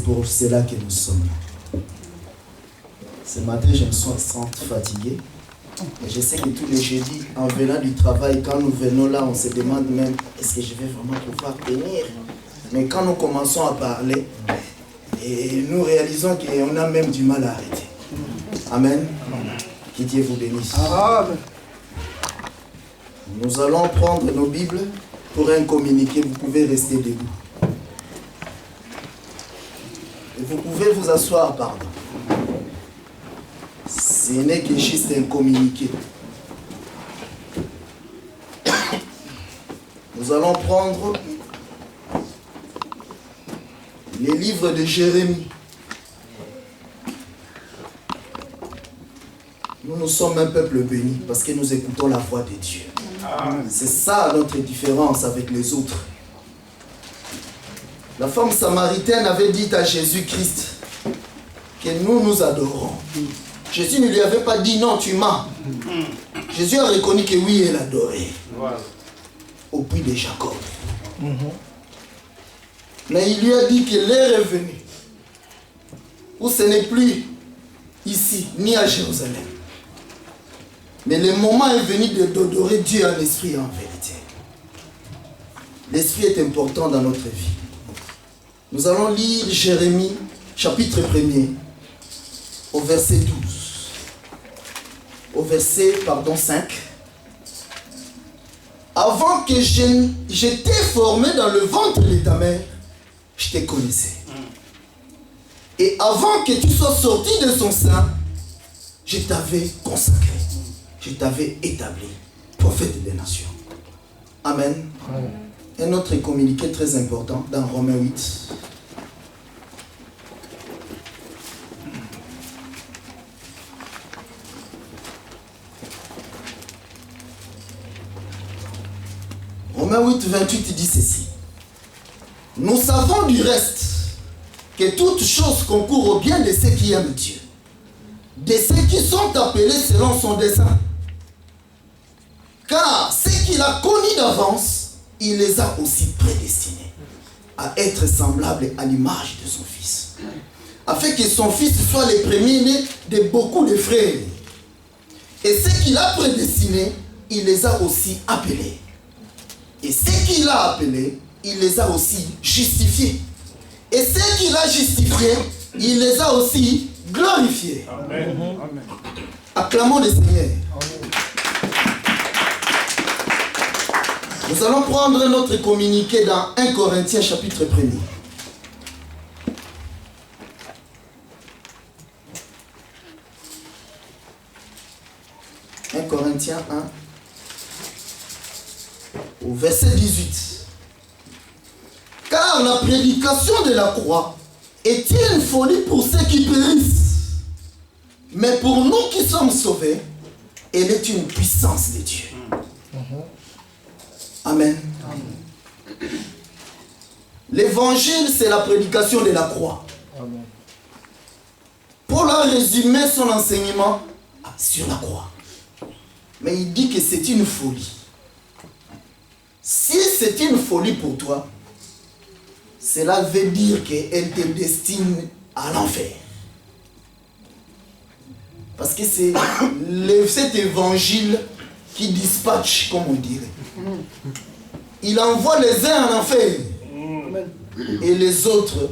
pour cela que nous sommes là. Ce matin, je me sens fatigué. Et je sais que tous les jeudis, en venant du travail, quand nous venons là, on se demande même, est-ce que je vais vraiment pouvoir tenir? Mais quand nous commençons à parler, et nous réalisons qu'on a même du mal à arrêter. Amen. Que Dieu vous bénisse. Amen. Nous allons prendre nos Bibles pour un communiqué. Vous pouvez rester debout. Et vous pouvez vous asseoir, pardon. Ce n'est que juste un communiqué. Nous allons prendre les livres de Jérémie. Nous sommes un peuple béni parce que nous écoutons la voix de Dieu. C'est ça notre différence avec les autres. La femme samaritaine avait dit à Jésus-Christ que nous adorons. Jésus ne lui avait pas dit non, tu mens. Jésus a reconnu que oui, elle adorait. Au puits de Jacob. Mais il lui a dit que l'heure est venue où ce n'est plus ici, ni à Jérusalem. Mais le moment est venu d'adorer Dieu en esprit et en vérité. L'esprit est important dans notre vie. Nous allons lire Jérémie, chapitre 1er, au verset 12. Au verset 5. Avant que j'étais formé dans le ventre de ta mère, je te connaissais. Et avant que tu sois sorti de son sein, je t'avais consacré. Je t'avais établi prophète des nations. Amen. Un autre communiqué très important dans Romains 8. Romains 8, 28 dit ceci. Nous savons du reste que toute chose concourt au bien de ceux qui aiment Dieu, de ceux qui sont appelés selon son dessein. Car ceux qu'il a connus d'avance, il les a aussi prédestinés à être semblables à l'image de son Fils, afin que son Fils soit le premier-né de beaucoup de frères. Et ceux qu'il a prédestinés, il les a aussi appelés. Et ceux qu'il a appelés, il les a aussi justifiés. Et ceux qu'il a justifiés, il les a aussi glorifiés. Amen. Acclamons le Seigneur. Amen. Nous allons prendre notre communiqué dans 1 Corinthiens chapitre 1er. 1 Corinthiens 1, au verset 18. Car la prédication de la croix est une folie pour ceux qui périssent. Mais pour nous qui sommes sauvés, elle est une puissance de Dieu. Amen. L'évangile, c'est la prédication de la croix. Amen. Paul a résumé son enseignement sur la croix. Mais il dit que c'est une folie. Si c'est une folie pour toi, cela veut dire qu'elle te destine à l'enfer. Parce que c'est cet évangile qui dispatche, comme on dirait. Il envoie les uns en enfer et les autres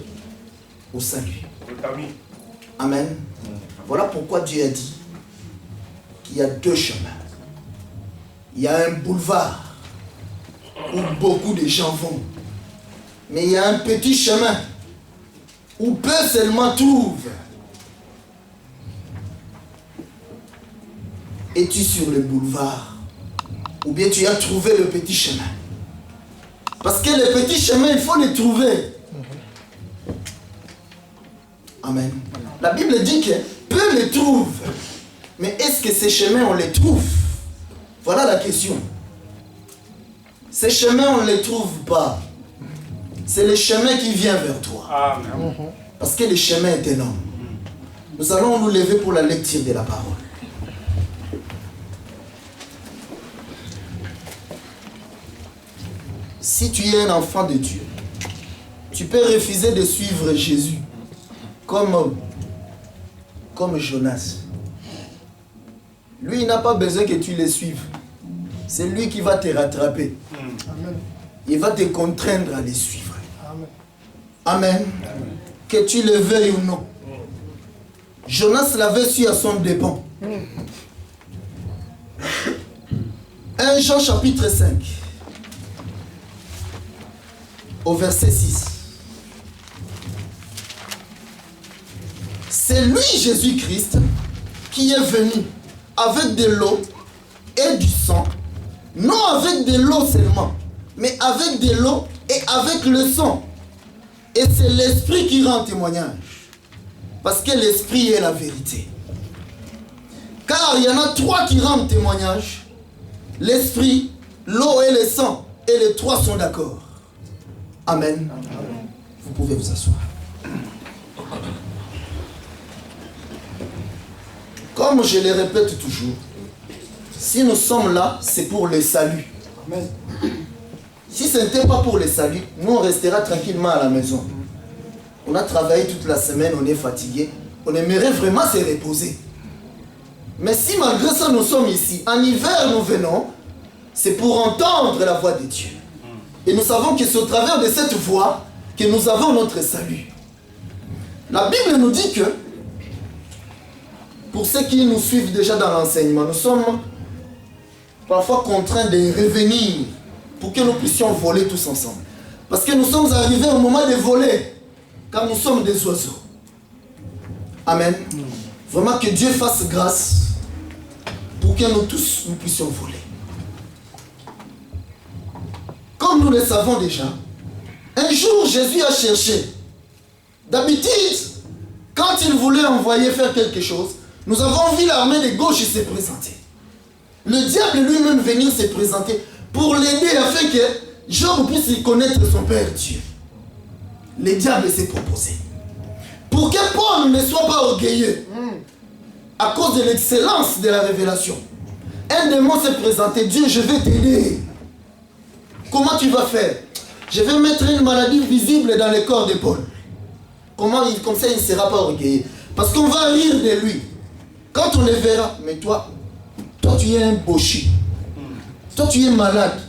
au salut. Amen. Voilà pourquoi Dieu a dit qu'il y a deux chemins. Il y a un boulevard où beaucoup de gens vont. Mais il y a un petit chemin où peu seulement trouvent. Es-tu sur le boulevard? Ou bien tu as trouvé le petit chemin? Parce que le petit chemin, il faut le trouver. Amen. La Bible dit que peu le trouvent. Mais est-ce que ces chemins, on les trouve? Voilà la question. Ces chemins, on ne les trouve pas. C'est le chemin qui vient vers toi. Amen. Parce que le chemin est énorme. Nous allons nous lever pour la lecture de la parole. Si tu es un enfant de Dieu, tu peux refuser de suivre Jésus comme Jonas. Lui, il n'a pas besoin que tu le suives. C'est lui qui va te rattraper. Amen. Il va te contraindre à les suivre. Amen. Amen. Que tu le veuilles ou non. Jonas l'avait su à son dépens. 1 Jean chapitre 5. Au verset 6. C'est lui, Jésus-Christ, qui est venu avec de l'eau et du sang. Non avec de l'eau seulement, mais avec de l'eau et avec le sang. Et c'est l'Esprit qui rend témoignage. Parce que l'Esprit est la vérité. Car il y en a trois qui rendent témoignage. L'Esprit, l'eau et le sang. Et les trois sont d'accord. Amen. Amen. Vous pouvez vous asseoir. Comme je le répète toujours, si nous sommes là, c'est pour le salut. Amen. Si ce n'était pas pour le salut, nous on restera tranquillement à la maison. On a travaillé toute la semaine, on est fatigué. On aimerait vraiment se reposer. Mais si malgré ça nous sommes ici, en hiver nous venons, c'est pour entendre la voix de Dieu. Et nous savons que c'est au travers de cette voix que nous avons notre salut. La Bible nous dit que, pour ceux qui nous suivent déjà dans l'enseignement, nous sommes parfois contraints de revenir pour que nous puissions voler tous ensemble. Parce que nous sommes arrivés au moment de voler, car nous sommes des oiseaux. Amen. Vraiment que Dieu fasse grâce pour que nous tous nous puissions voler. Comme nous le savons déjà, un jour Jésus a cherché. D'habitude, quand il voulait envoyer faire quelque chose, nous avons vu l'armée de gauche se présenter. Le diable lui-même venir se présenter pour l'aider afin que Job puisse connaître son Père Dieu. Le diable s'est proposé. Pour que Paul ne soit pas orgueilleux, à cause de l'excellence de la révélation, un démon s'est présenté. Dieu, je vais t'aider. Comment tu vas faire? Je vais mettre une maladie visible dans le corps de Paul. Comme ça, il ne sera pas orgueilleux. Parce qu'on va rire de lui. Quand on le verra, mais toi tu es un boucher. Toi tu es malade.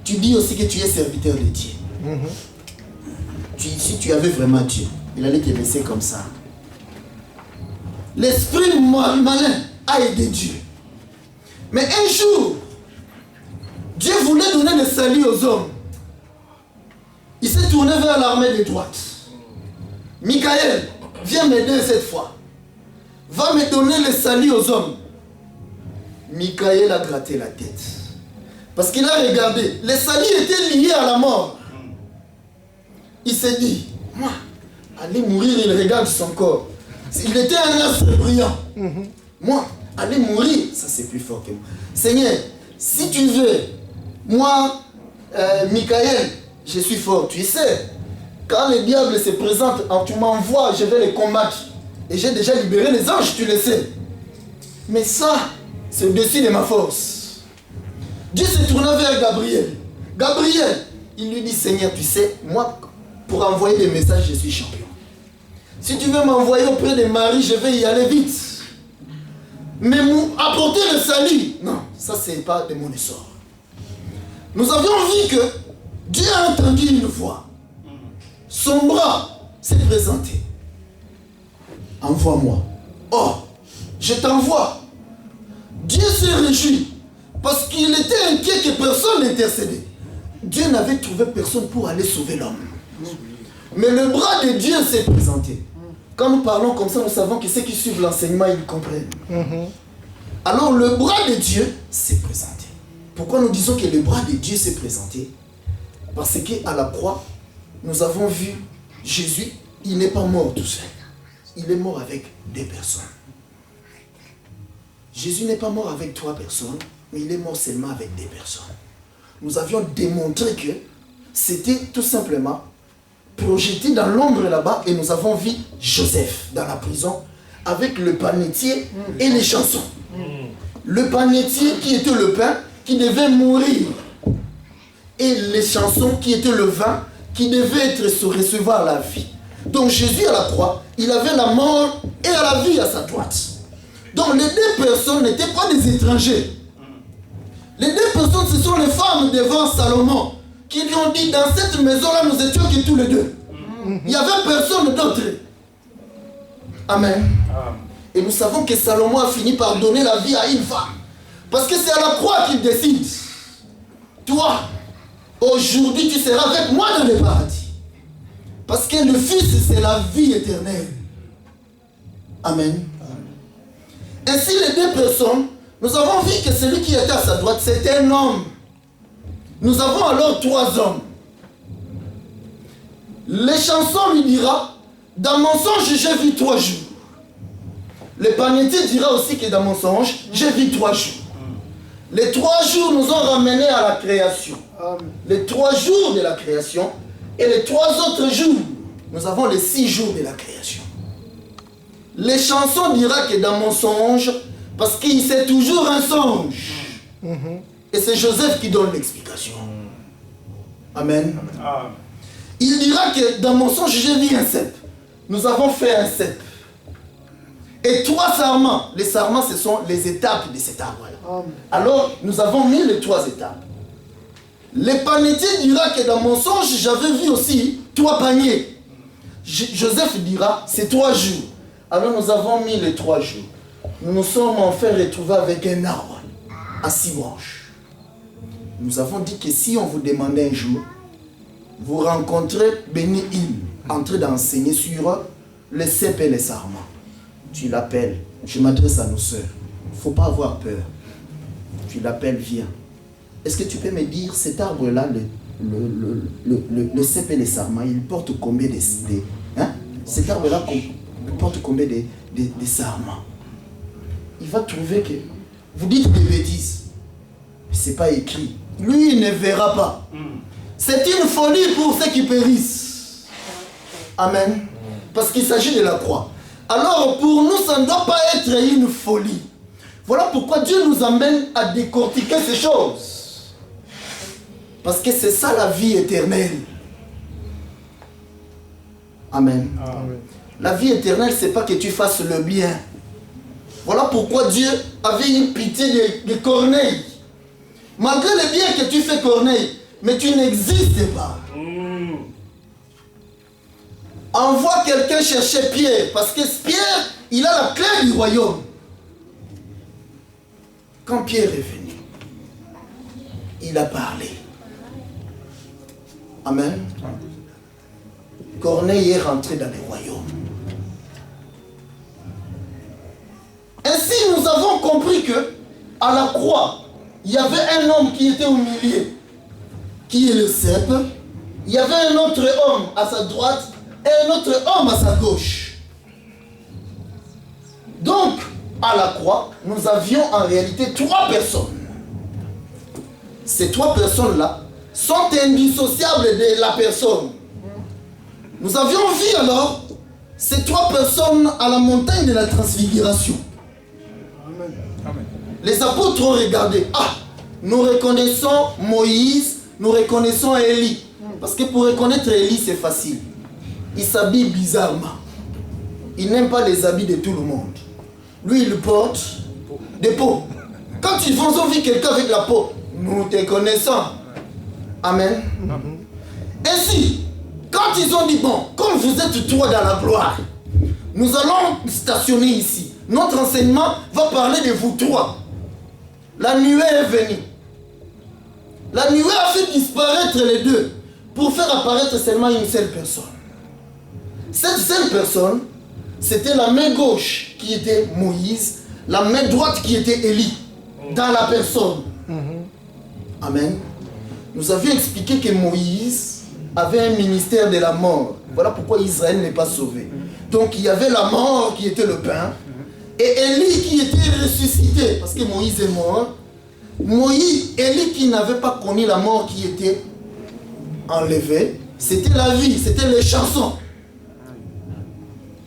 Tu dis aussi que tu es serviteur de Dieu. Si tu avais vraiment Dieu, il allait te laisser comme ça. L'esprit malin a aidé Dieu. Mais un jour, Dieu voulait donner le salut aux hommes. Il s'est tourné vers l'armée de droite. Michael, viens m'aider cette fois. Va me donner le salut aux hommes. Michael a gratté la tête. Parce qu'il a regardé. Le salut était lié à la mort. Il s'est dit, moi, aller mourir, il regarde son corps. Il était un astre brillant. Moi, aller mourir, ça c'est plus fort que moi. Seigneur, si tu veux, moi, Michael, je suis fort. Tu sais, quand le diable se présente, tu m'envoies, je vais les combattre. Et j'ai déjà libéré les anges, tu le sais. Mais ça, c'est au-dessus de ma force. Dieu se tourna vers Gabriel. Gabriel, il lui dit, Seigneur, tu sais, moi, pour envoyer des messages, je suis champion. Si tu veux m'envoyer auprès de Marie, je vais y aller vite. Mais apporter le salut, non, ça c'est pas de mon essor. Nous avions vu que Dieu a entendu une voix. Son bras s'est présenté. Envoie-moi. Oh, je t'envoie. Dieu s'est réjoui parce qu'il était inquiet que personne n'intercédait. Dieu n'avait trouvé personne pour aller sauver l'homme. Mais le bras de Dieu s'est présenté. Quand nous parlons comme ça, nous savons que ceux qui suivent l'enseignement, ils comprennent. Alors le bras de Dieu s'est présenté. Pourquoi nous disons que le bras de Dieu s'est présenté? Parce qu'à la croix, nous avons vu Jésus, il n'est pas mort tout seul. Il est mort avec des personnes. Jésus n'est pas mort avec 3 personnes, mais il est mort seulement avec des personnes. Nous avions démontré que c'était tout simplement projeté dans l'ombre là-bas et nous avons vu Joseph dans la prison avec le panetier et les chansons. Le panetier qui était le pain qui devait mourir et les chansons qui étaient le vin qui devait être recevoir la vie. Donc Jésus à la croix il avait la mort et la vie à sa droite. Donc les deux personnes n'étaient pas des étrangers. Les deux personnes, ce sont les femmes devant Salomon qui lui ont dit, dans cette maison-là, nous étions que tous les deux. Il n'y avait personne d'autre. Amen. Et nous savons que Salomon a fini par donner la vie à une femme. Parce que c'est à la croix qu'il décide. Toi, aujourd'hui, tu seras avec moi dans le paradis. Parce que le Fils, c'est la vie éternelle. Amen. Ainsi, les deux personnes, nous avons vu que celui qui était à sa droite, c'était un homme. Nous avons alors trois hommes. Les chansons lui dira, dans mon songe, j'ai vu 3 jours. Le Panétique dira aussi que dans mon songe, j'ai vu 3 jours. Les 3 jours nous ont ramenés à la création. Les 3 jours de la création et les 3 autres jours, nous avons les 6 jours de la création. Les chansons dira que dans mon songe, parce qu'il c'est toujours un songe. Et c'est Joseph qui donne l'explication. Amen. Il dira que dans mon songe, j'ai vu un cep. Nous avons fait un cep. Et 3 sarments. Les sarments, ce sont les étapes de cet arbre-là. Alors, nous avons mis les 3 étapes. L'épanétique dira que dans mon songe, j'avais vu aussi 3 paniers. Joseph dira, c'est 3 jours. Alors, nous avons mis les 3 jours. Nous nous sommes enfin retrouvés avec un arbre à 6 branches. Nous avons dit que si on vous demandait un jour, vous rencontrez Béni Hinn, en train d'enseigner sur les cèpes et les sarments. Tu l'appelles, je m'adresse à nos sœurs. Il ne faut pas avoir peur. Tu l'appelles, viens. Est-ce que tu peux me dire, cet arbre-là, le cèpe et les sarments, il porte combien de hein? Cet arbre-là porte combien de sarments? Il va trouver que vous dites des bêtises. Ce n'est pas écrit. Lui, il ne verra pas. C'est une folie pour ceux qui périssent. Amen. Parce qu'il s'agit de la croix. Alors, pour nous, ça ne doit pas être une folie. Voilà pourquoi Dieu nous amène à décortiquer ces choses. Parce que c'est ça la vie éternelle. Amen. Amen. La vie éternelle, ce n'est pas que tu fasses le bien. Voilà pourquoi Dieu avait une pitié de Corneille. Malgré le bien que tu fais, Corneille, mais tu n'existes pas. Envoie quelqu'un chercher Pierre, parce que Pierre, il a la clé du royaume. Quand Pierre est venu, il a parlé. Amen. Corneille est rentré dans le royaume. Ainsi, nous avons compris que à la croix, il y avait un homme qui était au milieu, qui est le cep. Il y avait un autre homme à sa droite et un autre homme à sa gauche. Donc, à la croix, nous avions en réalité 3 personnes. Ces 3 personnes-là sont indissociables de la personne. Nous avions vu alors ces 3 personnes à la montagne de la transfiguration. Amen. Les apôtres ont regardé. Ah, nous reconnaissons Moïse, nous reconnaissons Élie. Parce que pour reconnaître Élie, c'est facile. Il s'habille bizarrement. Il n'aime pas les habits de tout le monde. Lui, il porte des peaux. Quand ils ont vu quelqu'un avec la peau, nous te connaissons. Amen. Ainsi, quand ils ont dit, bon, comme vous êtes 3 dans la gloire, nous allons stationner ici. Notre enseignement va parler de vous 3. La nuée est venue. La nuée a fait disparaître les 2 pour faire apparaître seulement une seule personne. Cette seule personne, c'était la main gauche qui était Moïse, la main droite qui était Élie, dans la personne. Amen. Nous avions expliqué que Moïse avait un ministère de la mort. Voilà pourquoi Israël n'est pas sauvé. Donc il y avait la mort qui était le pain, et Élie qui était ressuscité, parce que Moïse est mort. Élie qui n'avait pas connu la mort qui était enlevée, c'était la vie, c'était les chansons.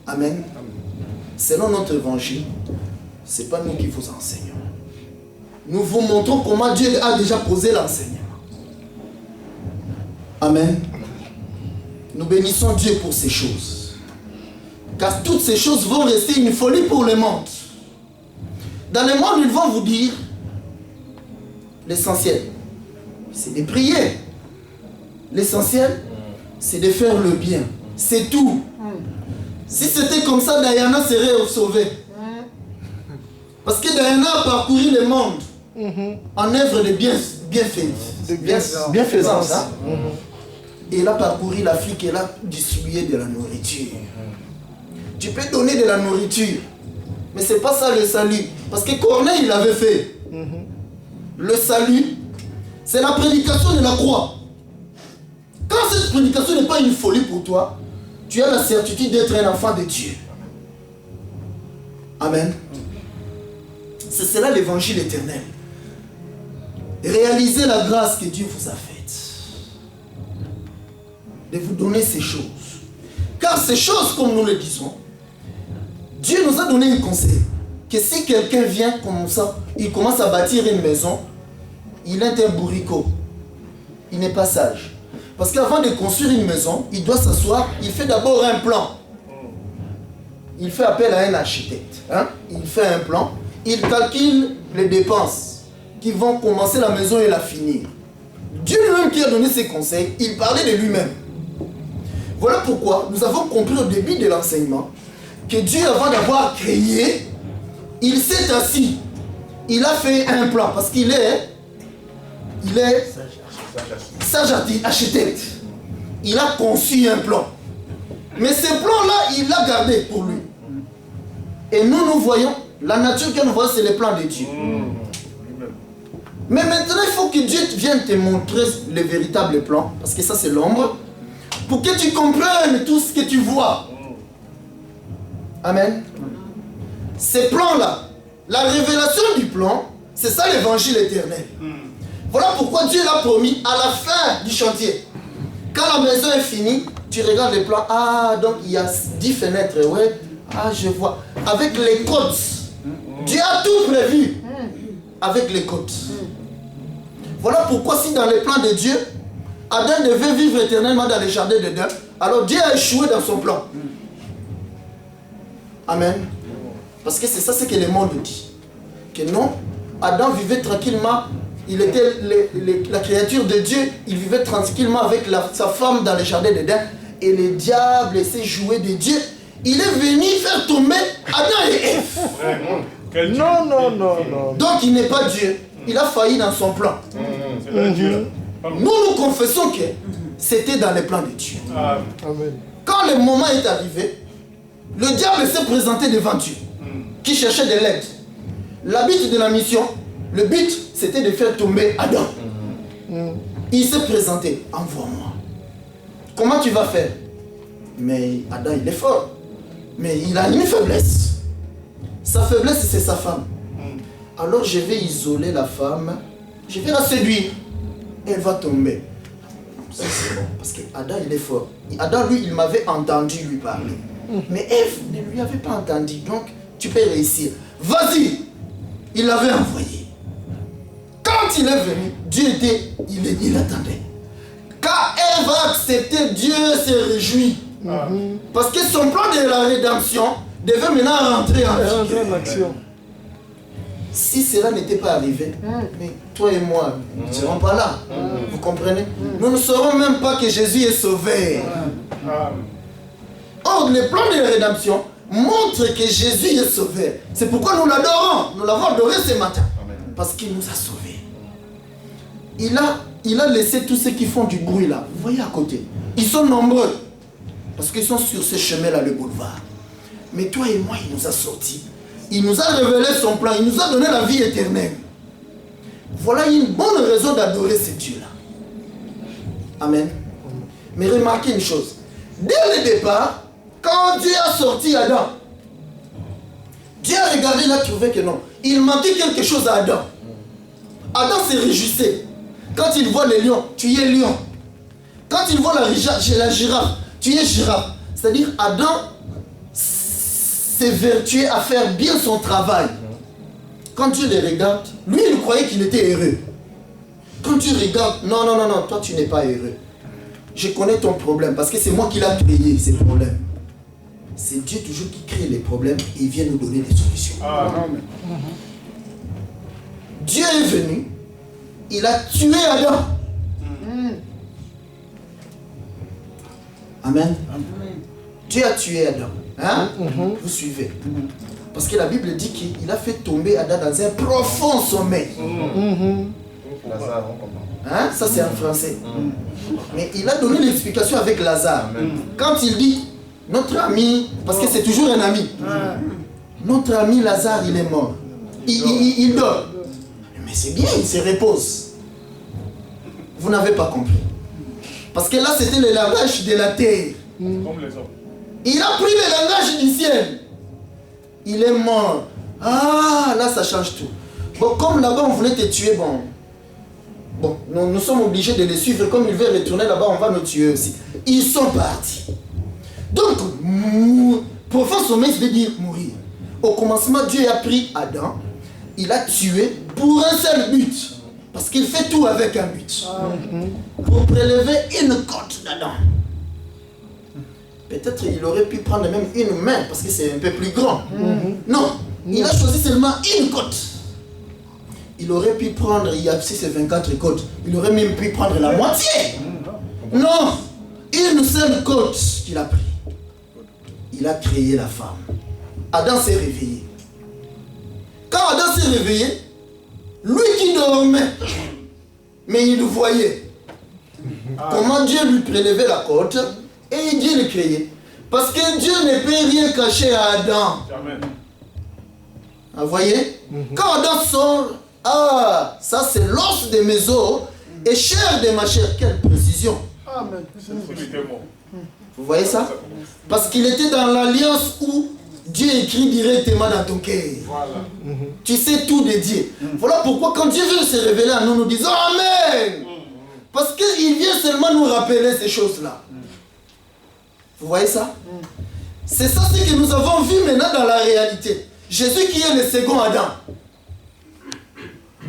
Amen. Selon notre évangile, ce n'est pas nous qui vous enseignons. Nous vous montrons comment Dieu a déjà posé l'enseignement. Amen. Nous bénissons Dieu pour ces choses. Car toutes ces choses vont rester une folie pour le monde. Dans le monde, ils vont vous dire l'essentiel, c'est de prier. L'essentiel, c'est de faire le bien. C'est tout. Si c'était comme ça, Diana serait sauvée. Parce que Diana a parcouru le monde en œuvre de bienfaisance. Hein? Et elle a parcouru l'Afrique et elle a distribué de la nourriture. Tu peux donner de la nourriture, mais ce n'est pas ça le salut. Parce que Corneille l'avait fait. Le salut, c'est la prédication de la croix. Quand cette prédication n'est pas une folie pour toi, tu as la certitude d'être un enfant de Dieu. Amen. C'est cela l'évangile éternel. Réalisez la grâce que Dieu vous a faite. De vous donner ces choses. Car ces choses, comme nous le disons, Dieu nous a donné un conseil. Que si quelqu'un vient comme ça, il commence à bâtir une maison, il est un bourricot. Il n'est pas sage. Parce qu'avant de construire une maison, il doit s'asseoir, il fait d'abord un plan. Il fait appel à un architecte. Hein? Il fait un plan, il calcule les dépenses qui vont commencer la maison et la finir. Dieu lui-même qui a donné ses conseils, il parlait de lui-même. Voilà pourquoi nous avons compris au début de l'enseignement que Dieu, avant d'avoir créé, il s'est assis. Il a fait un plan parce qu'il est sage architecte. Il a conçu un plan. Mais ce plan-là, il l'a gardé pour lui. Et nous voyons, la nature que nous voyons, c'est le plan de Dieu. Mais maintenant, il faut que Dieu vienne te montrer le véritable plan, parce que ça, c'est l'ombre, pour que tu comprennes tout ce que tu vois. Amen. Ces plans-là, la révélation du plan, c'est ça l'évangile éternel. Voilà pourquoi Dieu l'a promis à la fin du chantier. Quand la maison est finie, tu regardes les plans. Ah, donc il y a 10 fenêtres, ouais. Ah, je vois. Avec les côtes. Dieu a tout prévu. Avec les côtes. Voilà pourquoi si dans les plans de Dieu, Adam devait vivre éternellement dans les jardins d'Éden, alors Dieu a échoué dans son plan. Amen. Parce que c'est ça ce que le monde dit. Que non, Adam vivait tranquillement. Il était la créature de Dieu. Il vivait tranquillement avec sa femme dans le jardin d'Éden. Et le diable s'est joué de Dieu. Il est venu faire tomber Adam et Ève. Non. Donc il n'est pas Dieu. Il a failli dans son plan. Nous confessons que c'était dans les plans de Dieu. Amen. Quand le moment est arrivé, le diable s'est présenté devant Dieu, qui cherchait de l'aide. La but de la mission, le but, c'était de faire tomber Adam. Il s'est présenté, envoie-moi. Comment tu vas faire? Mais Adam, il est fort. Mais il a une faiblesse. Sa faiblesse, c'est sa femme. Alors je vais isoler la femme, je vais la séduire. Elle va tomber. Ça c'est bon, parce que Adam, il est fort. Adam, lui, il m'avait entendu lui parler. Mais Ève ne lui avait pas entendu. Donc, tu peux réussir. Vas-y! Il l'avait envoyé. Quand il est venu, Dieu il attendait. Quand Ève a accepté, Dieu s'est réjoui. Parce que son plan de la rédemption devait maintenant rentrer en action. Si cela n'était pas arrivé, mais toi et moi, nous ne serons pas là. Vous comprenez? Nous ne saurons même pas que Jésus est sauvé. Or, le plan de la rédemption montre que Jésus est sauvé. C'est pourquoi nous l'adorons. Nous l'avons adoré ce matin. Parce qu'il nous a sauvés. Il a laissé tous ceux qui font du bruit là. Vous voyez à côté. Ils sont nombreux. Parce qu'ils sont sur ce chemin-là, le boulevard. Mais toi et moi, il nous a sortis. Il nous a révélé son plan. Il nous a donné la vie éternelle. Voilà une bonne raison d'adorer ce Dieu-là. Amen. Mais remarquez une chose. Dès le départ, quand Dieu a sorti Adam, Dieu a regardé, il a trouvé que non. Il manquait quelque chose à Adam. Adam se réjouissait. Quand il voit les lions, tu es lion. Quand il voit la girafe, tu es girafe. C'est-à-dire Adam s'est vertué à faire bien son travail. Quand Dieu les regarde, lui il croyait qu'il était heureux. Quand tu regardes, non, toi tu n'es pas heureux. Je connais ton problème parce que c'est moi qui l'ai créé, ces problèmes. c'est Dieu toujours qui crée les problèmes et il vient nous donner des solutions. Amen. Dieu est venu, il a tué Adam. Amen. Dieu a tué Adam. Hein? Vous suivez. Parce que la Bible dit qu'il a fait tomber Adam dans un profond sommeil. Hein? Ça c'est en français. Mais il a donné l'explication avec Lazare. Quand il dit, notre ami, parce que c'est toujours un ami, notre ami Lazare, il est mort. Il dort. Mais c'est bien, il se repose. Vous n'avez pas compris. Parce que là, c'était le langage de la terre. Comme les hommes. Il a pris le langage du ciel. Il est mort. Ah, là, ça change tout. Bon, comme là-bas, on voulait te tuer, bon, nous sommes obligés de les suivre. Comme il veut retourner là-bas, on va nous tuer aussi. Ils sont partis. Donc, profond sommeil, veut dire mourir. Au commencement, Dieu a pris Adam. Il a tué pour un seul but. Parce qu'il fait tout avec un but. Pour prélever une côte d'Adam. Peut-être il aurait pu prendre même une main parce que c'est un peu plus grand. Non, il a choisi seulement une côte. Il aurait pu prendre, il y a 6 et 24 côtes, il aurait même pu prendre la moitié. Non, une seule côte qu'il a pris. Il a créé la femme. Adam s'est réveillé. Quand Adam s'est réveillé, lui qui dormait, mais il voyait comment Dieu lui prélevait la côte et Dieu le créait. Parce que Dieu ne peut rien cacher à Adam. Vous voyez? Quand Adam sort, ah, ça c'est l'os de mes os et chair de ma chair. Quelle précision. Amen. Vous voyez ça? Parce qu'il était dans l'alliance où Dieu écrit directement dans ton cœur. Voilà. Tu sais tout de Dieu. Voilà pourquoi quand Dieu veut se révéler à nous, nous disons Amen. Parce qu'il vient seulement nous rappeler ces choses-là. Vous voyez ça? C'est ça ce que nous avons vu maintenant dans la réalité. Jésus qui est le second Adam.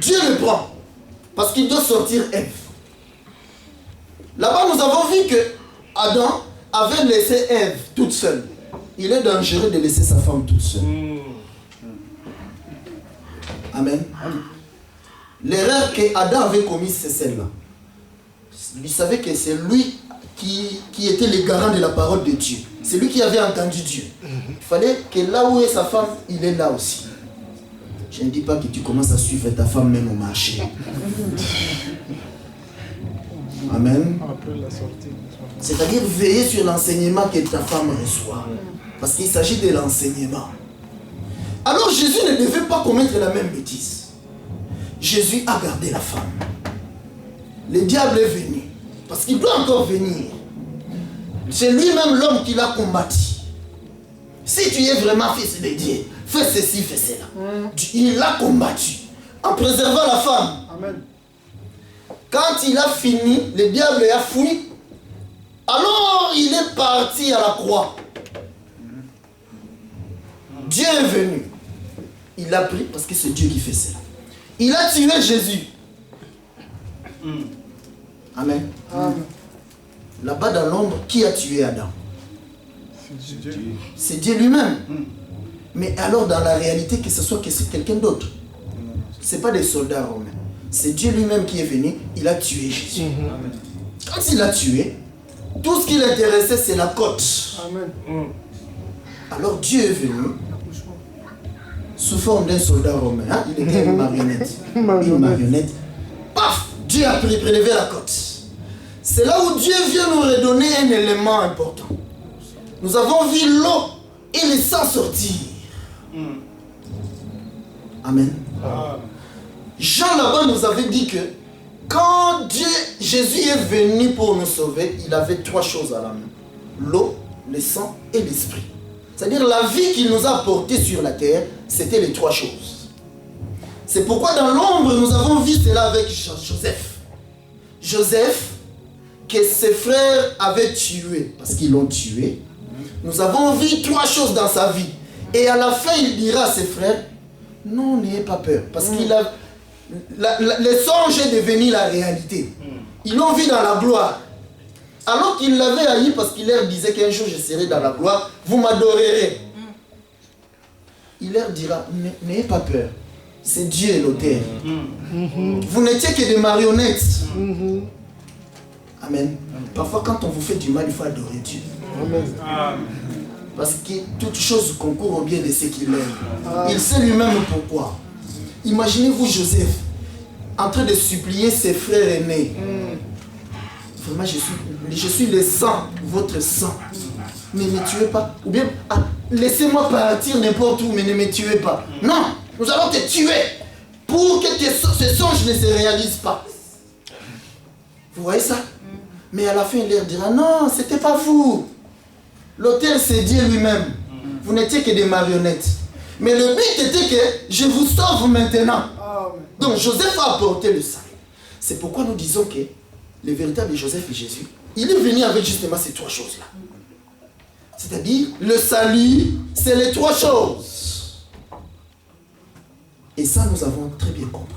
Dieu le prend. Parce qu'il doit sortir Ève. Là-bas nous avons vu que Adam avait laissé Ève toute seule. Il est dangereux de laisser sa femme toute seule. Amen. L'erreur que Adam avait commise, c'est celle-là. Il savait que c'est lui qui était le garant de la parole de Dieu. C'est lui qui avait entendu Dieu. Il fallait que là où est sa femme, il est là aussi. Je ne dis pas que tu commences à suivre ta femme même au marché. Amen. C'est-à-dire veiller sur l'enseignement que ta femme reçoit. Parce qu'il s'agit de l'enseignement. Alors Jésus ne devait pas commettre la même bêtise. Jésus a gardé la femme. Le diable est venu. Parce qu'il doit encore venir. C'est lui-même l'homme qui l'a combattu. Si tu es vraiment fils de Dieu, fais ceci, fais cela. Il l'a combattu en préservant la femme. Amen. Quand il a fini, le diable a fui. Alors il est parti à la croix. Dieu est venu. Il l'a pris parce que c'est Dieu qui fait cela. Il a tué Jésus. Amen. Là-bas dans l'ombre, qui a tué Adam? C'est Dieu lui-même. Mais alors dans la réalité, que ce soit que c'est quelqu'un d'autre. Ce n'est pas des soldats romains. C'est Dieu lui-même qui est venu. Il a tué Jésus. Quand il l'a tué, tout ce qui l'intéressait, c'est la côte. Amen. Alors Dieu est venu sous forme d'un soldat romain. Hein? Il était une marionnette. Une marionnette. Paf! Dieu a prélevé la côte. C'est là où Dieu vient nous redonner un élément important. Nous avons vu l'eau et le sang sortir. Amen. Jean là-bas nous avait dit que quand Jésus est venu pour nous sauver, il avait 3 choses à la main. L'eau, le sang et l'esprit. C'est-à-dire la vie qu'il nous a apportée sur la terre, c'était les 3 choses. C'est pourquoi dans l'ombre, nous avons vu cela avec Joseph. Joseph, que ses frères avaient tué, parce qu'ils l'ont tué. Nous avons vu 3 choses dans sa vie. Et à la fin, il dira à ses frères, non, n'ayez pas peur. Parce qu'il a... le songe est devenu la réalité. Ils l'ont vu dans la gloire. Alors qu'il l'avait haï parce qu'il leur disait qu'un jour je serai dans la gloire, vous m'adorerez. Il leur dira, n'ayez pas peur. C'est Dieu l'auteur. Vous n'étiez que des marionnettes. Amen. Parfois quand on vous fait du mal, il faut adorer Dieu. Amen. Parce que toute chose concourt au bien de ceux qui l'aiment. Il sait lui-même pourquoi. Imaginez-vous Joseph en train de supplier ses frères aînés. Vraiment, je suis le sang, votre sang. Mais ne me tuez pas. Ou bien, laissez-moi partir n'importe où, mais ne me tuez pas. Non, nous allons te tuer pour que ce songe ne se réalise pas. Vous voyez ça? Mais à la fin, il leur dira, non, c'était pas vous. L'auteur, c'est Dieu lui-même. Vous n'étiez que des marionnettes. Mais le but était que je vous sauve maintenant. Donc Joseph a apporté le salut. C'est pourquoi nous disons que le véritable Joseph et Jésus, il est venu avec justement ces trois choses-là. C'est-à-dire, le salut, c'est les trois choses. Et ça, nous avons très bien compris.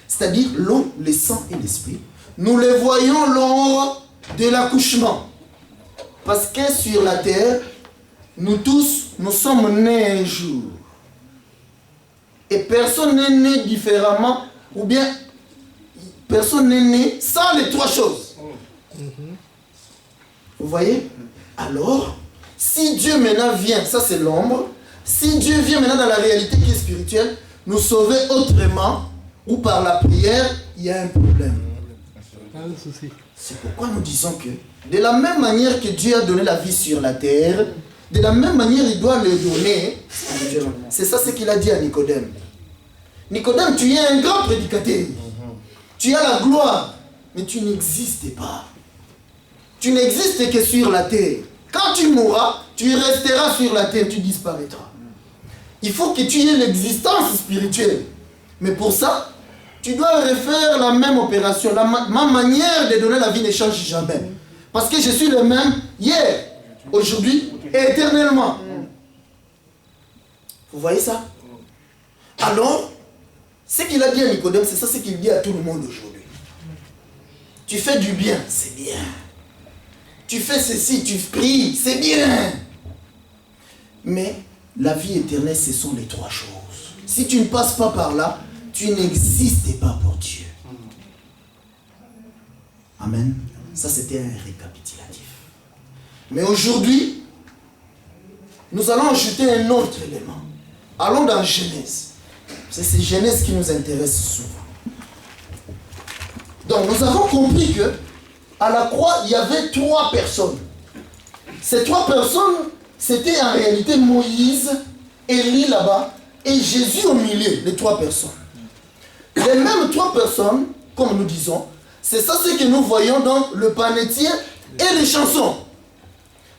C'est-à-dire, l'eau, le sang et l'esprit, nous les voyons lors de l'accouchement. Parce que sur la terre, nous tous, nous sommes nés un jour. Et personne n'est né différemment, ou bien personne n'est né sans les trois choses. Vous voyez? Alors, si Dieu maintenant vient, ça c'est l'ombre, si Dieu vient maintenant dans la réalité qui est spirituelle, nous sauver autrement, ou par la prière, il y a un problème. C'est pourquoi nous disons que, de la même manière que Dieu a donné la vie sur la terre, de la même manière il doit le donner spirituellement. C'est ça ce qu'il a dit à Nicodème. Nicodème, tu es un grand prédicateur. Tu as la gloire, mais tu n'existes pas. Tu n'existes que sur la terre. Quand tu mourras, tu resteras sur la terre, tu disparaîtras. Il faut que tu aies l'existence spirituelle. Mais pour ça, tu dois refaire la même opération. Ma manière de donner la vie ne change jamais. Parce que je suis le même hier, aujourd'hui et éternellement. Vous voyez ça? Alors, ce qu'il a dit à Nicodème, c'est ça ce qu'il dit à tout le monde aujourd'hui. Tu fais du bien, c'est bien. Tu fais ceci, tu pries, c'est bien. Mais la vie éternelle, ce sont les trois choses. Si tu ne passes pas par là, tu n'existes pas pour Dieu. Amen. Ça, c'était un récapitulatif. Mais aujourd'hui, nous allons ajouter un autre élément. Allons dans Genèse. C'est Genèse qui nous intéresse souvent. Donc, nous avons compris que à la croix, il y avait trois personnes. Ces trois personnes, c'était en réalité Moïse, Élie là-bas, et Jésus au milieu, les trois personnes. Les mêmes trois personnes, comme nous disons, c'est ça ce que nous voyons dans le panetier et les chansons.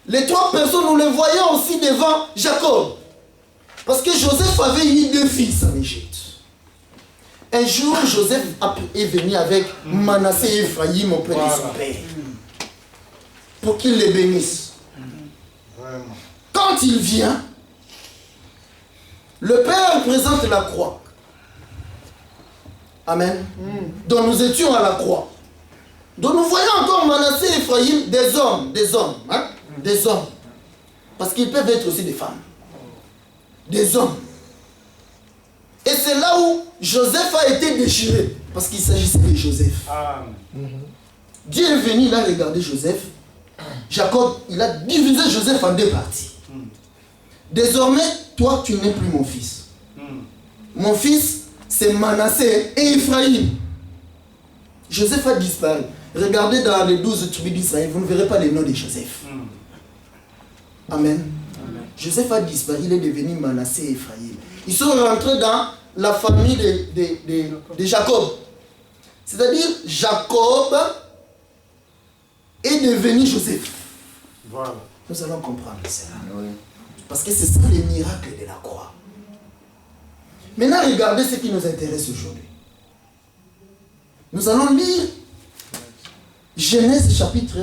Les trois personnes, nous les voyons aussi devant Jacob. Parce que Joseph avait eu deux fils en Égypte. Un jour, Joseph est venu avec Manassé et Ephraïm auprès de son père. Pour qu'il les bénisse. Quand il vient, le père présente la croix. Amen. Donc nous étions à la croix. Donc nous voyons encore Manassé et Ephraïm, des hommes. Hein? Des hommes. Parce qu'ils peuvent être aussi des femmes. Des hommes. Et c'est là où Joseph a été déchiré. Parce qu'il s'agissait de Joseph. Dieu est venu, il a regardé Joseph. Jacob, il a divisé Joseph en deux parties. Désormais, toi, tu n'es plus mon fils. Mon fils, c'est Manassé et Ephraïm. Joseph a disparu. Regardez dans les 12 tribus d'Israël, vous ne verrez pas les noms de Joseph. Amen. Joseph a disparu, il est devenu Manassé et Ephraïm. Ils sont rentrés dans la famille de Jacob. C'est-à-dire, Jacob est devenu Joseph. Voilà. Nous allons comprendre cela. Parce que c'est ça le miracle de la croix. Maintenant, regardez ce qui nous intéresse aujourd'hui. Nous allons lire Genèse chapitre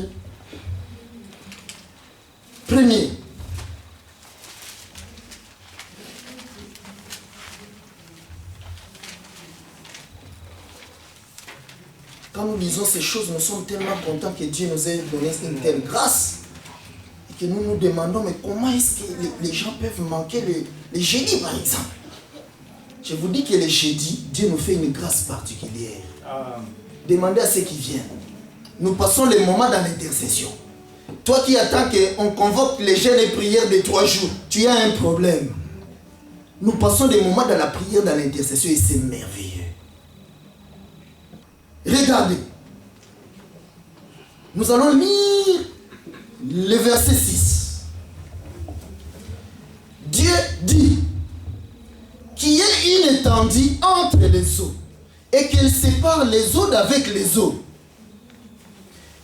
1er. Quand nous lisons ces choses, nous sommes tellement contents que Dieu nous ait donné une telle grâce. Et que nous nous demandons, mais comment est-ce que les gens peuvent manquer les jeudis, par exemple? Je vous dis que les jeudis, Dieu nous fait une grâce particulière. Demandez à ceux qui viennent. Nous passons les moments dans l'intercession. Toi qui attends qu'on convoque les jeûnes et prières de 3 jours, tu as un problème. Nous passons des moments dans la prière, dans l'intercession et c'est merveilleux. Regardez. Nous allons lire le verset 6. Dieu dit qu'il y ait une étendue entre les eaux et qu'elle sépare les eaux d'avec les eaux.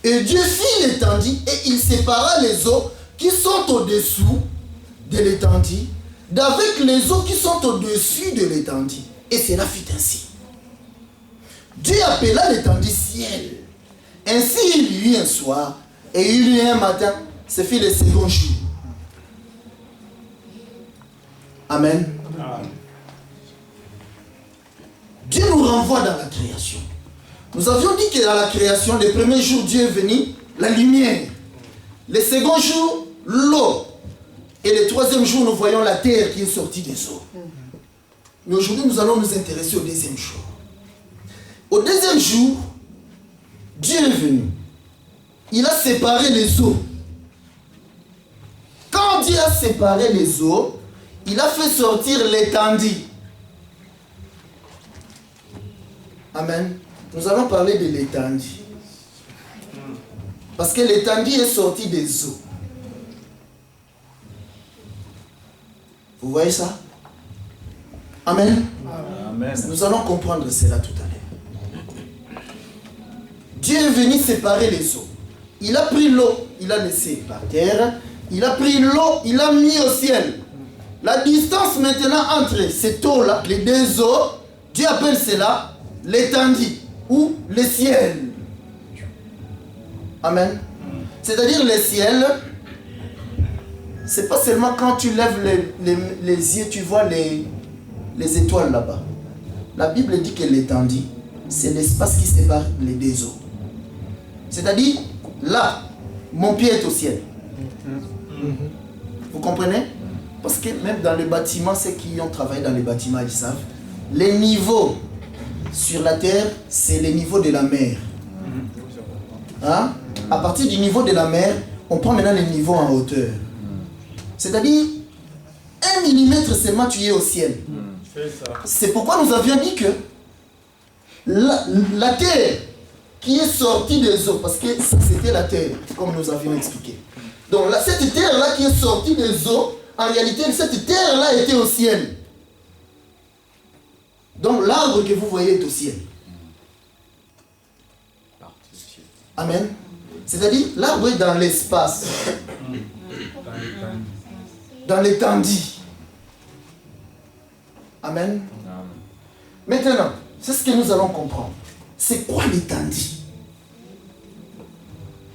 Et Dieu fit l'étendue et il sépara les eaux qui sont au-dessous de l'étendue d'avec les eaux qui sont au-dessus de l'étendue. Et cela fut ainsi. Dieu appela l'étendue ciel. Ainsi il y eut un soir et il y eut un matin. Ce fut le second jour. Amen. Dieu nous renvoie dans la création. Nous avions dit que dans la création, le premier jour, Dieu est venu, la lumière. Le second jour, l'eau. Et le troisième jour, nous voyons la terre qui est sortie des eaux. Mais aujourd'hui, nous allons nous intéresser au deuxième jour. Au deuxième jour, Dieu est venu. Il a séparé les eaux. Quand Dieu a séparé les eaux, il a fait sortir l'étendue. Amen. Nous allons parler de l'étendue. Parce que l'étendue est sortie des eaux. Vous voyez ça? Amen. Amen. Nous allons comprendre cela tout à l'heure. Dieu est venu séparer les eaux. Il a pris l'eau, il a laissé par terre. Il a pris l'eau, il a mis au ciel. La distance maintenant entre cette eau-là, les deux eaux, Dieu appelle cela l'étendue ou le ciel. Amen. C'est-à-dire le ciel, c'est pas seulement quand tu lèves les yeux, tu vois les étoiles là-bas. La Bible dit que l'étendue, c'est l'espace qui sépare les deux eaux. C'est-à-dire, là, mon pied est au ciel. Vous comprenez? Parce que même dans les bâtiments, ceux qui ont travaillé dans les bâtiments, ils savent, les niveaux sur la terre, c'est les niveaux de la mer. Hein? À partir du niveau de la mer, on prend maintenant les niveaux en hauteur. C'est-à-dire, 1 millimètre seulement tu es au ciel. C'est pourquoi nous avions dit que la terre qui est sortie des eaux, parce que c'était la terre, comme nous avions expliqué. Donc là, cette terre-là qui est sortie des eaux, en réalité, cette terre-là était au ciel. Donc l'arbre que vous voyez est au ciel. Amen. C'est-à-dire, l'arbre est dans l'espace. Dans l'étendue. Amen. Maintenant, c'est ce que nous allons comprendre. C'est quoi l'étendue?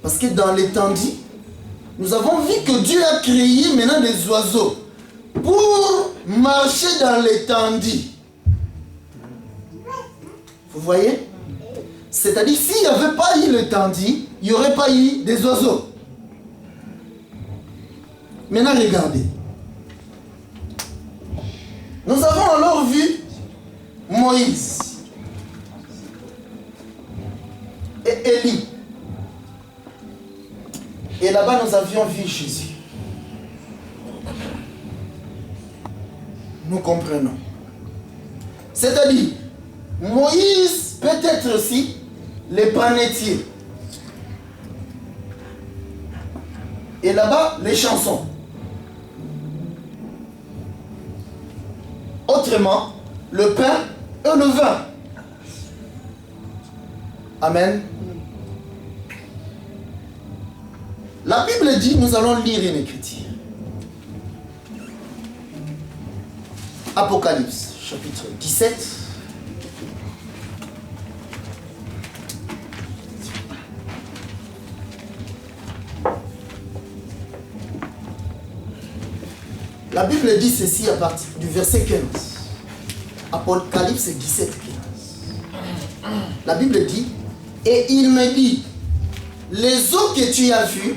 Parce que dans l'étendue, nous avons vu que Dieu a créé maintenant des oiseaux pour marcher dans l'étendue. Vous voyez? C'est-à-dire, s'il n'y avait pas eu l'étendue, il n'y aurait pas eu des oiseaux. Maintenant, regardez. Nous avons alors vu Moïse et Élie. Et là-bas, nous avions vu Jésus. Nous comprenons. C'est-à-dire, Moïse peut être aussi les panetiers. Et là-bas, les chansons. Autrement, le pain et le vin. Amen. La Bible dit, nous allons lire une écriture. Apocalypse, chapitre 17. La Bible dit ceci à partir du verset 15. Apocalypse 17, 15. La Bible dit, Et il me dit, les eaux que tu as vues,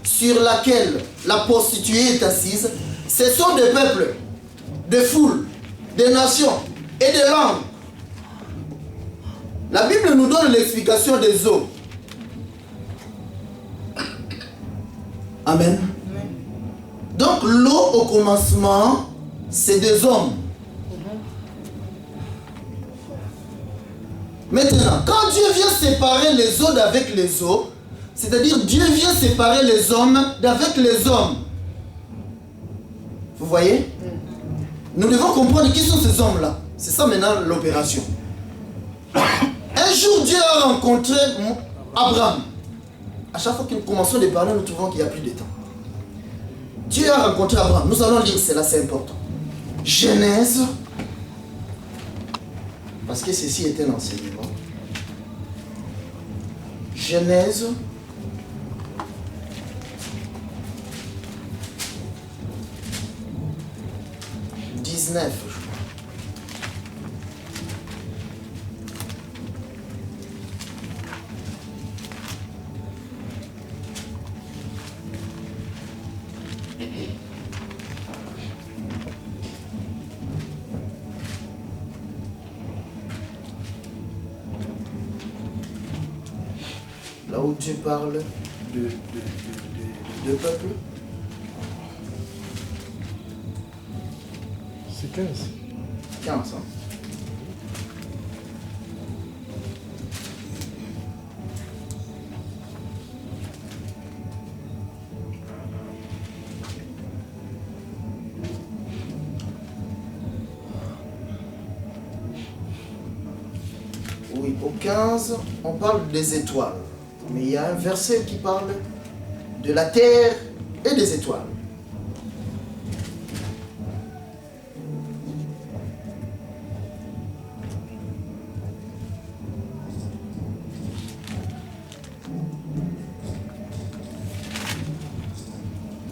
sur laquelle la prostituée est assise, ce sont des peuples, des foules, des nations et des langues. La Bible nous donne l'explication des eaux. Amen. Donc l'eau au commencement, c'est des hommes. Maintenant, quand Dieu vient séparer les eaux d'avec les eaux, c'est-à-dire Dieu vient séparer les hommes d'avec les hommes. Vous voyez? Nous devons comprendre qui sont ces hommes-là. C'est ça maintenant l'opération. Un jour, Dieu a rencontré Abraham. À chaque fois que nous commençons à parler, nous trouvons qu'il n'y a plus de temps. Dieu a rencontré Abraham. Nous allons lire cela, c'est important. Genèse. Parce que ceci est un enseignement. Genèse. Je crois. Là où Dieu parle de peuple. C'est 15. 15, hein. Oui, au 15, on parle des étoiles. Mais il y a un verset qui parle de la terre et des étoiles.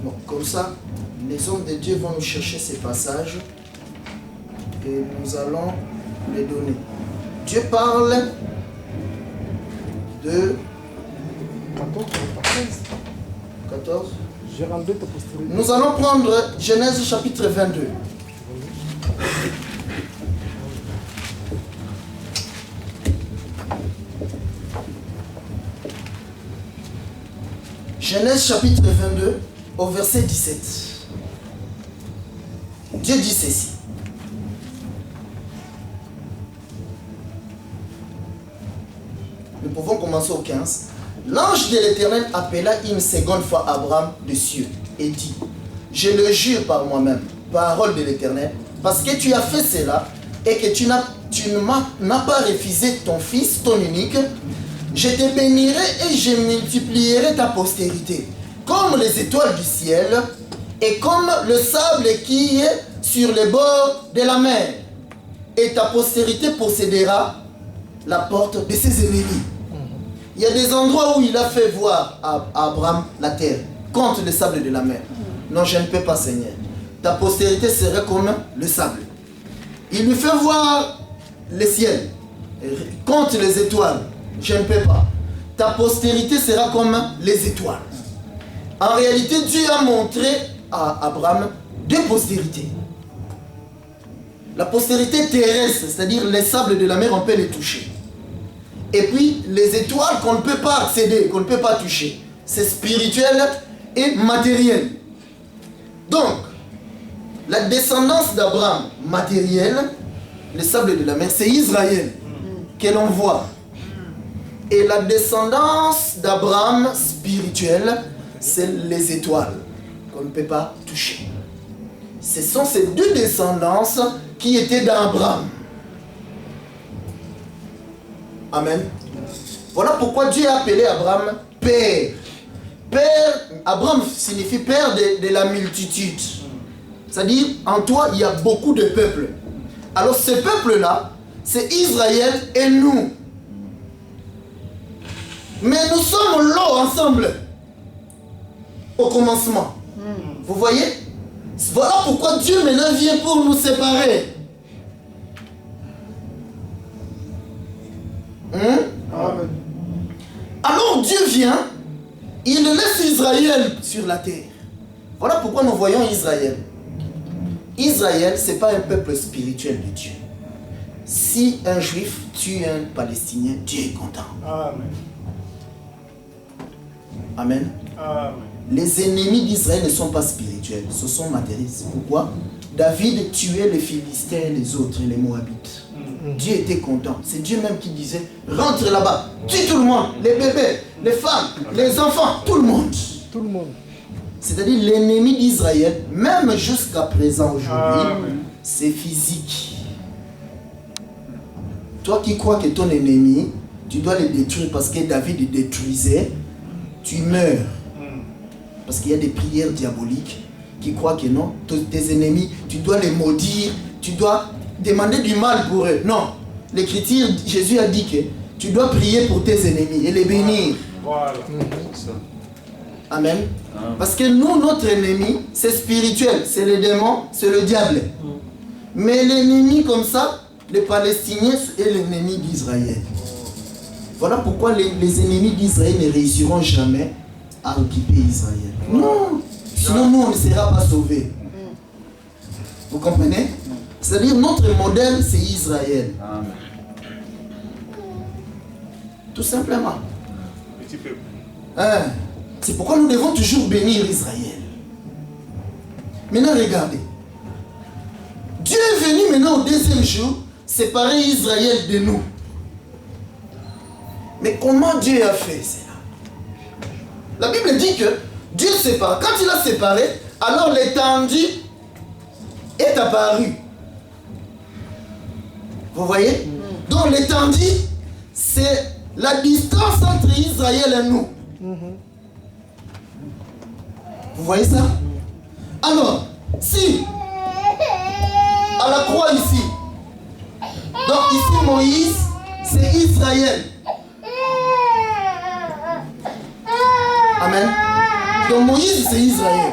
Bon, comme ça, les hommes de Dieu vont nous chercher ces passages et nous allons les donner. Dieu parle de 14. Nous allons prendre Genèse chapitre 22. Genèse chapitre 22 au verset 17. Dieu dit ceci. Nous pouvons commencer au 15. L'ange de l'Éternel appela une seconde fois Abraham des cieux et dit, je le jure par moi-même, parole de l'Éternel, parce que tu as fait cela et que tu ne m'as pas refusé ton fils, ton unique, je te bénirai et je multiplierai ta postérité, comme les étoiles du ciel et comme le sable qui est sur les bords de la mer. Et ta postérité possédera la porte de ses ennemis. Il y a des endroits où il a fait voir à Abraham la terre, contre le sable de la mer. Non, je ne peux pas, Seigneur. Ta postérité serait comme le sable. Il lui fait voir le ciel, contre les étoiles. Je ne peux pas. Ta postérité sera comme les étoiles. En réalité, Dieu a montré à Abraham deux postérités. La postérité terrestre, c'est-à-dire les sables de la mer, on peut les toucher. Et puis, les étoiles qu'on ne peut pas accéder, qu'on ne peut pas toucher. C'est spirituel et matériel. Donc, la descendance d'Abraham matérielle, les sables de la mer, c'est Israël que l'on voit. Et la descendance d'Abraham spirituelle, c'est les étoiles qu'on ne peut pas toucher. Ce sont ces deux descendances qui étaient dans Abraham. Amen. Voilà pourquoi Dieu a appelé Abraham père. Père, Abraham signifie père de la multitude. C'est-à-dire, en toi, il y a beaucoup de peuples. Alors, ce peuple-là, c'est Israël et nous. Mais nous sommes là ensemble. Au commencement. Vous voyez? Voilà pourquoi Dieu maintenant vient pour nous séparer. Amen. Alors Dieu vient, il laisse Israël sur la terre. Voilà pourquoi nous voyons Israël. Israël, ce n'est pas un peuple spirituel de Dieu. Si un juif tue un palestinien, Dieu est content. Amen. Amen. Amen. Les ennemis d'Israël ne sont pas spirituels, ce sont matérialistes. Pourquoi? David tuait les Philistins, les autres, les Moabites. Dieu était content. C'est Dieu même qui disait, rentre là-bas, tue tout le monde, les bébés, les femmes, les enfants, tout le monde. Tout le monde. C'est-à-dire l'ennemi d'Israël, même jusqu'à présent aujourd'hui, Amen. c'est physique. Toi qui crois que ton ennemi, tu dois le détruire parce que David le détruisait, tu meurs. Parce qu'il y a des prières diaboliques qui croient que non, tes ennemis, tu dois les maudire, tu dois demander du mal pour eux. Non, l'Écriture, Jésus a dit que tu dois prier pour tes ennemis et les bénir. Voilà. Amen. Parce que nous, notre ennemi, c'est spirituel, c'est les démons, c'est le diable. Mais l'ennemi comme ça, les Palestiniens est l'ennemi d'Israël. Voilà pourquoi les ennemis d'Israël ne réussiront jamais à occuper Israël. Non, sinon nous on ne sera pas sauvés. Vous comprenez? C'est-à-dire notre modèle c'est Israël. Amen. Tout simplement. Petit peu. Hein? C'est pourquoi nous devons toujours bénir Israël. Maintenant regardez. Dieu est venu maintenant au deuxième jour séparer Israël de nous. Mais comment Dieu a fait cela? La Bible dit que Dieu sépare. Quand il a séparé, alors l'étendue est apparue. Vous voyez? Donc l'étendue, c'est la distance entre Israël et nous. Vous voyez ça? Alors, si à la croix ici, donc ici Moïse, c'est Israël. Amen. Donc Moïse, c'est Israël.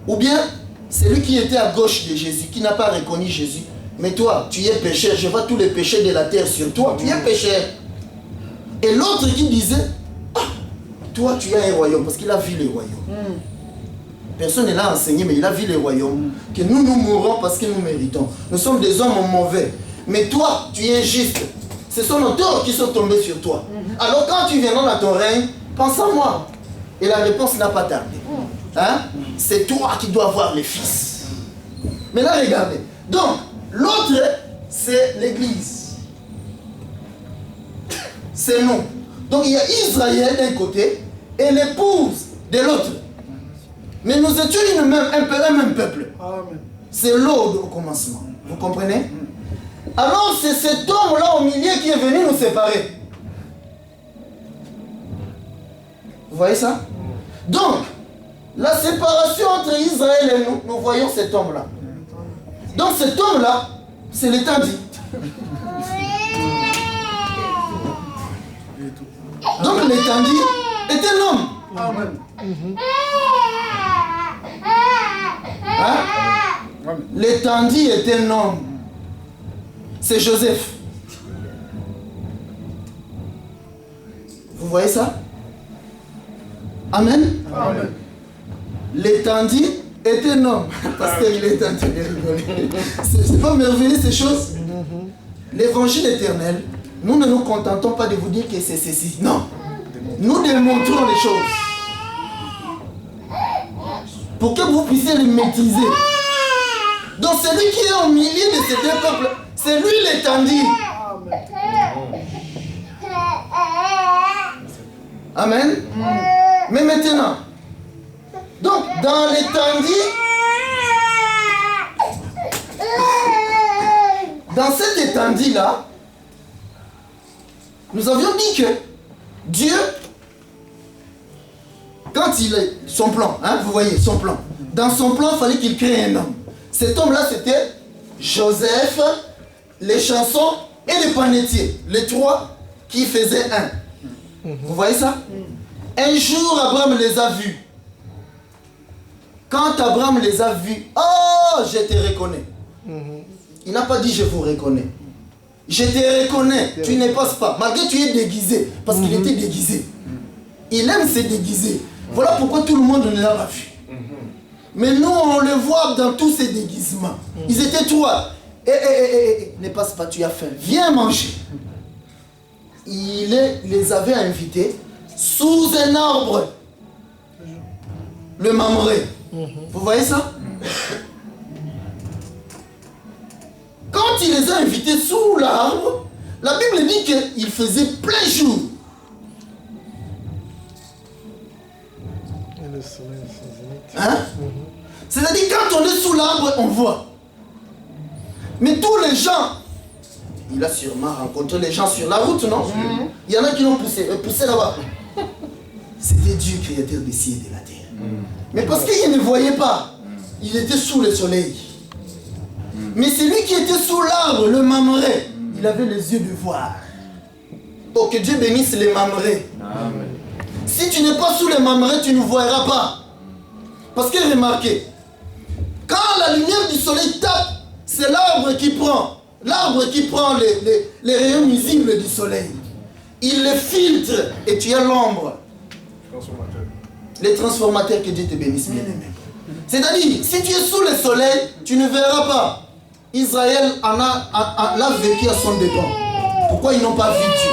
Ou bien, c'est lui qui était à gauche de Jésus, qui n'a pas reconnu Jésus. Mais toi, tu es pécheur, je vois tous les péchés de la terre sur toi, tu es pécheur. Et l'autre qui disait, ah, toi tu as un royaume, parce qu'il a vu le royaume. Personne ne l'a enseigné, mais il a vu le royaume. Que nous mourrons parce que nous méritons. Nous sommes des hommes mauvais. Mais toi, tu es juste. Ce sont nos torts qui sont tombés sur toi. Alors quand tu viendras dans ton règne, pense à moi. Et la réponse n'a pas tardé. Hein? C'est toi qui dois avoir les fils. Mais là, regardez. Donc, l'autre, c'est l'église. C'est nous. Donc, il y a Israël d'un côté et l'épouse de l'autre. Mais nous étions un même peuple. C'est l'ordre au commencement. Vous comprenez? Alors, c'est cet homme-là au milieu qui est venu nous séparer. Vous voyez ça? Donc, la séparation entre Israël et nous, nous voyons cet homme-là. Donc cet homme-là, c'est l'étendue. Donc l'étendue est un homme. Hein? L'étendue est un homme. C'est Joseph. Vous voyez ça? Amen. Amen. L'étendue est un homme. Parce qu'il est en train de rigoler. C'est pas merveilleux ces choses? L'évangile éternel, nous ne nous contentons pas de vous dire que c'est ceci. Non. Nous démontrons les choses. Pour que vous puissiez les maîtriser. Donc celui qui est au milieu de ces deux peuples, c'est lui l'étendue. Amen. Mais maintenant, donc dans l'étendue, dans cette étendue-là, nous avions dit que Dieu, quand il est son plan, hein, vous voyez son plan, dans son plan, il fallait qu'il crée un homme. Cet homme-là, c'était Joseph, les chansons et les panetiers, les trois qui faisaient un. Vous voyez ça? Un jour, Abraham les a vus. Quand Abraham les a vus, oh, je te reconnais. Il n'a pas dit je vous reconnais. Je te reconnais, tu ne passes pas. Malgré que tu es déguisé, parce qu'il était déguisé. Il aime se déguiser. Voilà pourquoi tout le monde ne l'a pas vu. Mais nous, on le voit dans tous ces déguisements. Ils étaient trois. Ne passe pas, tu as faim. Viens manger. Il les avait invités sous un arbre. Le Mamré. Vous voyez ça? Quand il les a invités sous l'arbre, la Bible dit qu'il faisait plein jour. Et le soleil sans limite. Hein? C'est-à-dire quand on est sous l'arbre, on voit. Mais tous les gens, il a sûrement rencontré les gens sur la route, non? Il y en a qui l'ont poussé là-bas. C'était Dieu créateur des cieux et de la terre. Mais parce qu'il ne voyait pas, il était sous le soleil. Mais celui qui était sous l'arbre, le Mamré, il avait les yeux de voir. Oh, que Dieu bénisse les Mamrés. Si tu n'es pas sous les Mamrés, tu ne verras pas. Parce que remarquez, quand la lumière du soleil tape, c'est l'arbre qui prend. L'arbre qui prend les rayons nuisibles du soleil. Il les filtre et tu as l'ombre. Les transformateurs, que Dieu te bénisse, bien aimé. C'est-à-dire, si tu es sous le soleil, tu ne verras pas. Israël l'a vécu à son dépens. Pourquoi ils n'ont pas vu Dieu?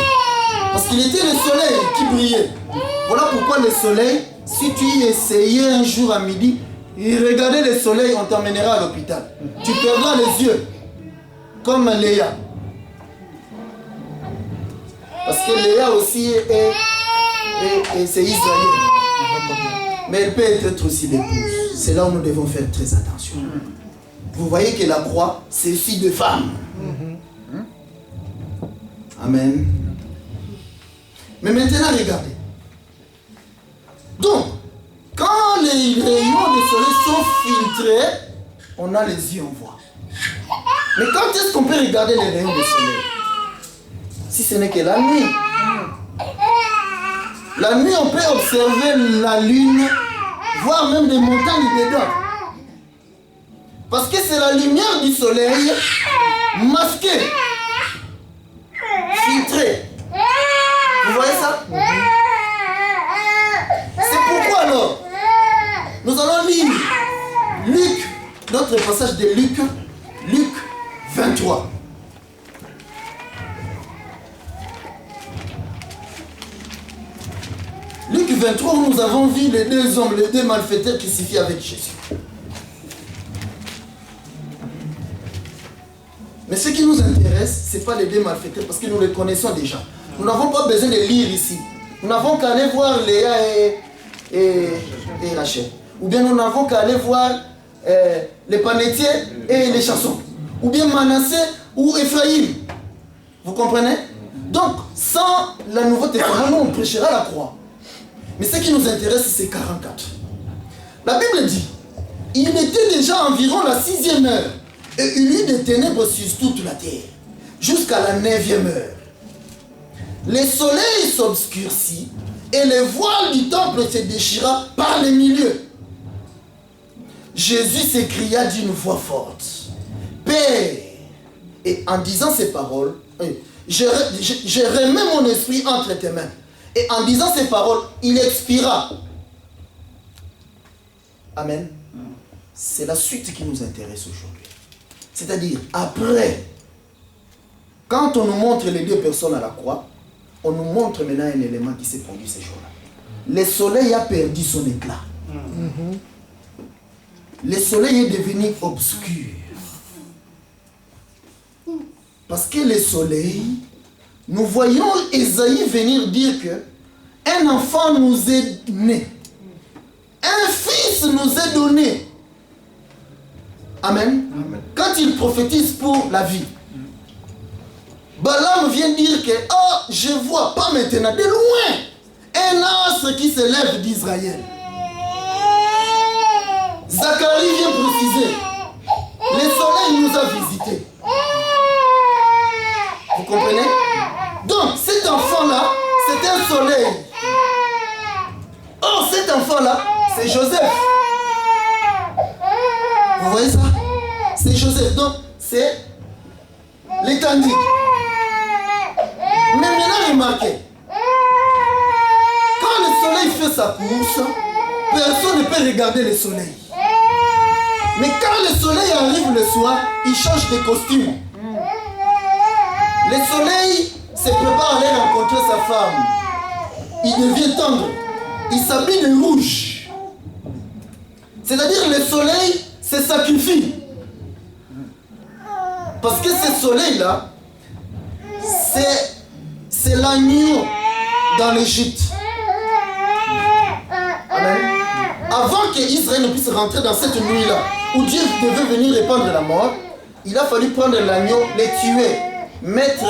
Parce qu'il était le soleil qui brillait. Voilà pourquoi le soleil, si tu y essayais un jour à midi, et regardez le soleil, on t'emmènera à l'hôpital. Tu perdras les yeux, comme Léa. Parce que Léa aussi c'est Israël. Mais elle peut être aussi l'épouse. C'est là où nous devons faire très attention. Vous voyez que la croix, c'est aussi de femmes. Amen. Mais maintenant, regardez. Donc, quand les rayons du soleil sont filtrés, on a les yeux, on voit. Mais quand est-ce qu'on peut regarder les rayons du soleil? Si ce n'est que la nuit. La nuit, on peut observer la lune, voire même des montagnes dedans. Parce que c'est la lumière du soleil masquée, filtrée. Vous voyez ça? C'est pourquoi alors, nous allons lire Luc, notre passage de Luc 23. Luc 23, où nous avons vu les deux hommes, les deux malfaiteurs qui s'y fient avec Jésus. Mais ce qui nous intéresse, ce n'est pas les deux malfaiteurs, parce que nous les connaissons déjà. Nous n'avons pas besoin de lire ici. Nous n'avons qu'à aller voir Léa et Rachel. Ou bien nous n'avons qu'à aller voir les panetiers et les chansons. Ou bien Manassé ou Ephraïm. Vous comprenez? Donc, sans la Nouveau Testament, nous on prêchera la croix. Mais ce qui nous intéresse, c'est 44. La Bible dit, il était déjà environ la 6e heure, et il y eut des ténèbres sur toute la terre, jusqu'à la 9e heure. Le soleil s'obscurcit, et le voile du temple se déchira par le milieu. Jésus s'écria d'une voix forte, Père, et en disant ces paroles, je remets mon esprit entre tes mains. Et en disant ces paroles, il expira. Amen. C'est la suite qui nous intéresse aujourd'hui. C'est-à-dire, après, quand on nous montre les deux personnes à la croix, on nous montre maintenant un élément qui s'est produit ces jours-là. Le soleil a perdu son éclat. Le soleil est devenu obscur. Parce que le soleil, nous voyons Ésaïe venir dire que un enfant nous est né. Un fils nous est donné. Amen. Amen. Quand il prophétise pour la vie, Balaam vient dire que, oh, je vois, pas maintenant, de loin, un astre qui se lève d'Israël. Zacharie vient préciser, le soleil nous a visités. Vous comprenez? Donc, cet enfant-là, c'est un soleil. Or, cet enfant-là, c'est Joseph. Vous voyez ça? C'est Joseph. Donc, c'est l'étendue. Mais maintenant, remarquez, quand le soleil fait sa course, personne ne peut regarder le soleil. Mais quand le soleil arrive le soir, il change de costume. Le soleil se prépare à aller rencontrer sa femme. Il devient tendre. Il s'habille de rouge. C'est-à-dire le soleil se sacrifie. Parce que ce soleil-là, c'est l'agneau dans l'Égypte. Amen. Avant qu'Israël ne puisse rentrer dans cette nuit-là, où Dieu devait venir répandre la mort, il a fallu prendre l'agneau, le tuer, mettre